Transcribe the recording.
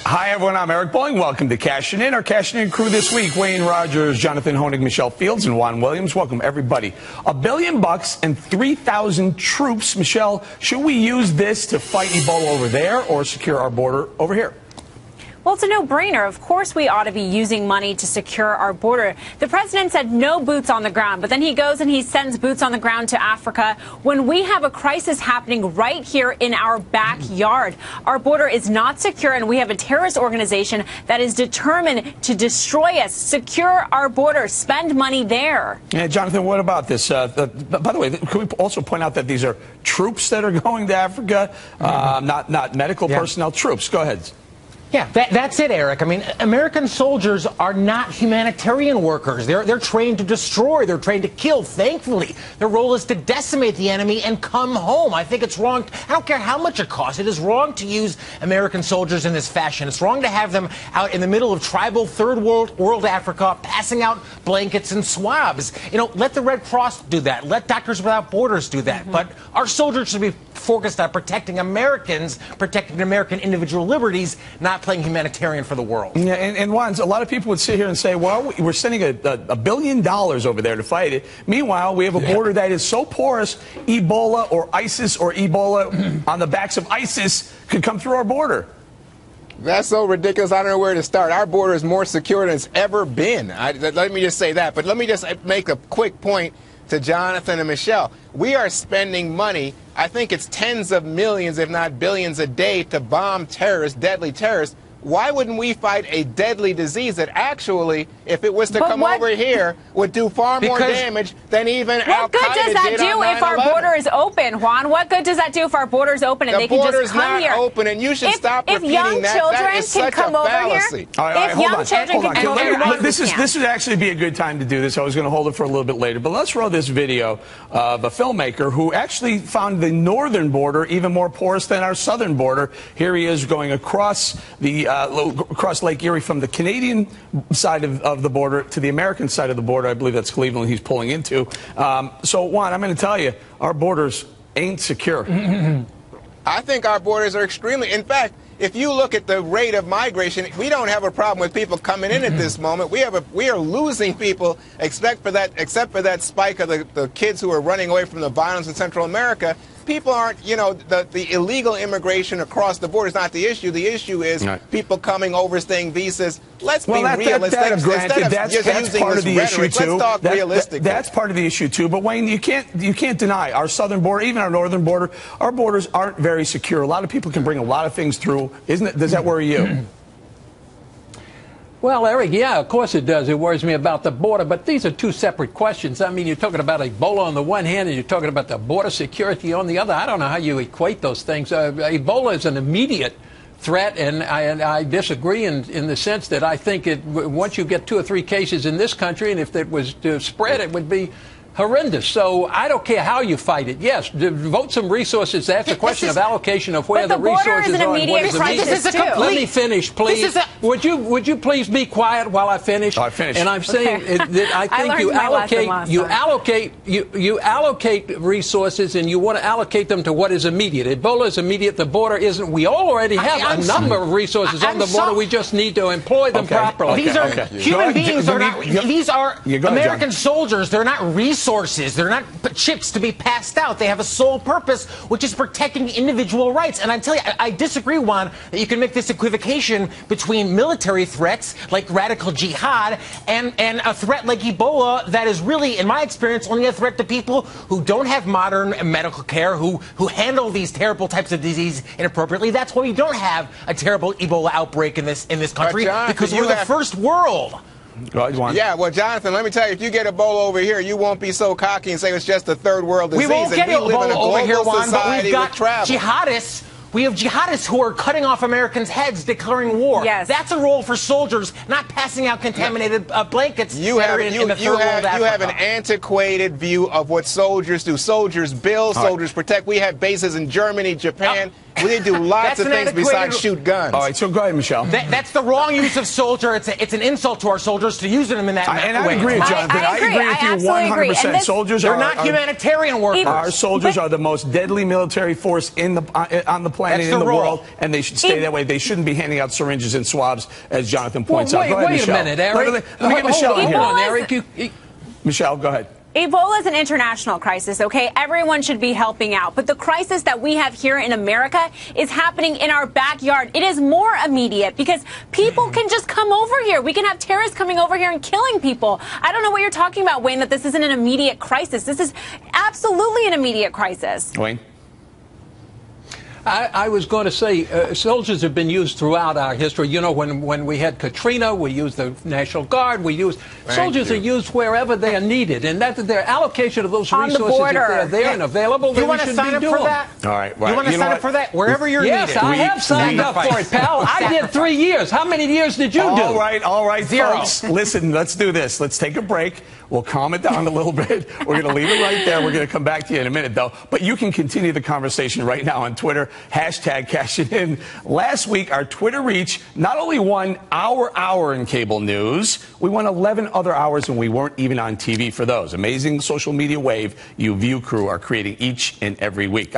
Hi, everyone. I'm Eric Boeing. Welcome to Cashin In. Our Cashin In crew this week: Wayne Rogers, Jonathan Honig, Michelle Fields, and Juan Williams. Welcome, everybody. $1 billion and 3,000 troops. Michelle, should we use this to fight Ebola over there or secure our border over here? Well, it's a no-brainer. Of course we ought to be using money to secure our border. The president said no boots on the ground, but then he goes and he sends boots on the ground to Africa when we have a crisis happening right here in our backyard. Our border is not secure, and we have a terrorist organization that is determined to destroy us. Secure our border. Spend money there. Yeah, Jonathan, what about this? By the way, can we also point out that these are troops that are going to Africa, not medical personnel, troops? Go ahead. Yeah, that's it, Eric. I mean, American soldiers are not humanitarian workers. They're trained to destroy. They're trained to kill. Thankfully, their role is to decimate the enemy and come home. I think it's wrong. I don't care how much it costs. It is wrong to use American soldiers in this fashion. It's wrong to have them out in the middle of tribal third world Africa passing out blankets and swabs. You know, let the Red Cross do that. Let Doctors Without Borders do that. But our soldiers should be focused on protecting Americans, protecting American individual liberties, not playing humanitarian for the world. Yeah, and Juan, a lot of people would sit here and say, well, we're sending $1 billion over there to fight it. Meanwhile, we have a border that is so porous, Ebola or ISIS or Ebola on the backs of ISIS could come through our border. That's so ridiculous. I don't know where to start. Our border is more secure than it's ever been. Let me just say that. But let me just make a quick point to Jonathan and Michelle. We are spending money, I think it's tens of millions, if not billions a day, to bomb terrorists, deadly terrorists. Why wouldn't we fight a deadly disease that actually, if it was to come over here, would do far more damage than even Al-Qaeda did on 9/11? What good does that do if our border is open, Juan? What good does that do if our border is open and they can just come here? The border's not open, and you should stop repeating that. That is such a fallacy. All right, hold on. This would actually be a good time to do this. I was going to hold it for a little bit later, but let's roll this video of a filmmaker who actually found the northern border even more porous than our southern border. Here he is going across Lake Erie from the Canadian side of the border to the American side of the border. I believe that's Cleveland he's pulling into. So, Juan, I'm going to tell you, our borders ain't secure. I think our borders are extremely. In fact, if you look at the rate of migration, we don't have a problem with people coming in at this moment. We are losing people, except for that spike of the kids who are running away from the violence in Central America. People aren't, you know, the illegal immigration across the border is not the issue. The issue is people coming, overstaying visas. Let's be realistic. That's part of the issue too. Let's talk realistically. That's part of the issue too. But Wayne, you can't deny our southern border, even our northern border. Our borders aren't very secure. A lot of people can bring a lot of things through. Isn't it? Does that worry you? Well, Eric, yeah, of course it does. It worries me about the border, but these are two separate questions. I mean, you're talking about Ebola on the one hand, and you're talking about the border security on the other. I don't know how you equate those things. Ebola is an immediate threat, and I disagree in the sense that I think once you get 2 or 3 cases in this country, and if it was to spread, it would be horrendous. So I don't care how you fight it. Yes, devote some resources. That's a question of allocation of where the resources are. Let me finish, please. Would you please be quiet while I finish? I finished. And I'm saying that I think you allocate resources, and you want to allocate them to what is immediate. Ebola is immediate. The border isn't. We already have a number of resources on the border. We just need to employ them properly. These are human beings. These are American soldiers. They're not resources. They're not chips to be passed out. They have a sole purpose, which is protecting individual rights. And I tell you, I disagree, Juan, that you can make this equivocation between military threats like radical jihad and a threat like Ebola that is really, in my experience, only a threat to people who don't have modern medical care, who handle these terrible types of disease inappropriately. That's why we don't have a terrible Ebola outbreak in this country, because we're the first world. Yeah, well, Jonathan, let me tell you, if you get Ebola over here, you won't be so cocky and say it's just a third world disease. We won't get Ebola over here, Juan, but we've got travel. jihadists. We have jihadists who are cutting off Americans' heads, declaring war. Yes. That's a role for soldiers, not passing out contaminated blankets in the third world Africa. You have an antiquated view of what soldiers do. Soldiers build, soldiers protect. We have bases in Germany, Japan. We do lots of things besides shoot guns. All right, so go ahead, Michelle. That's the wrong use of soldier. It's an insult to our soldiers to use them in that way. And I agree, Jonathan. I agree with you 100%. Soldiers they're not humanitarian workers. Our soldiers are the most deadly military force on the planet, in the world, and they should stay that way. They shouldn't be handing out syringes and swabs, as Jonathan points out. Go ahead, wait Michelle. a minute, Eric. Let me get Michelle in here. Hold on, Eric. Michelle, go ahead. Ebola is an international crisis, okay? Everyone should be helping out. But the crisis that we have here in America is happening in our backyard. It is more immediate because people can just come over here. We can have terrorists coming over here and killing people. I don't know what you're talking about, Wayne, that this isn't an immediate crisis. This is absolutely an immediate crisis. Wayne? I was going to say soldiers have been used throughout our history. You know, when we had Katrina, we used the National Guard. Soldiers are used wherever they are needed, and that their allocation of those resources, if they're there and available, you want to sign up for that? All right, you want to sign up for that wherever you're needed. Yes, I have signed up for it, pal. I did 3 years. How many years did you do? All right, Zero. folks. Listen, let's do this. Let's take a break. We'll calm it down a little bit. We're going to leave it right there. We're going to come back to you in a minute, though. But you can continue the conversation right now on Twitter, #Cashin In. Last week, our Twitter reach not only won our hour in cable news, we won 11 other hours when we weren't even on TV for those. Amazing social media wave you View crew are creating each and every week.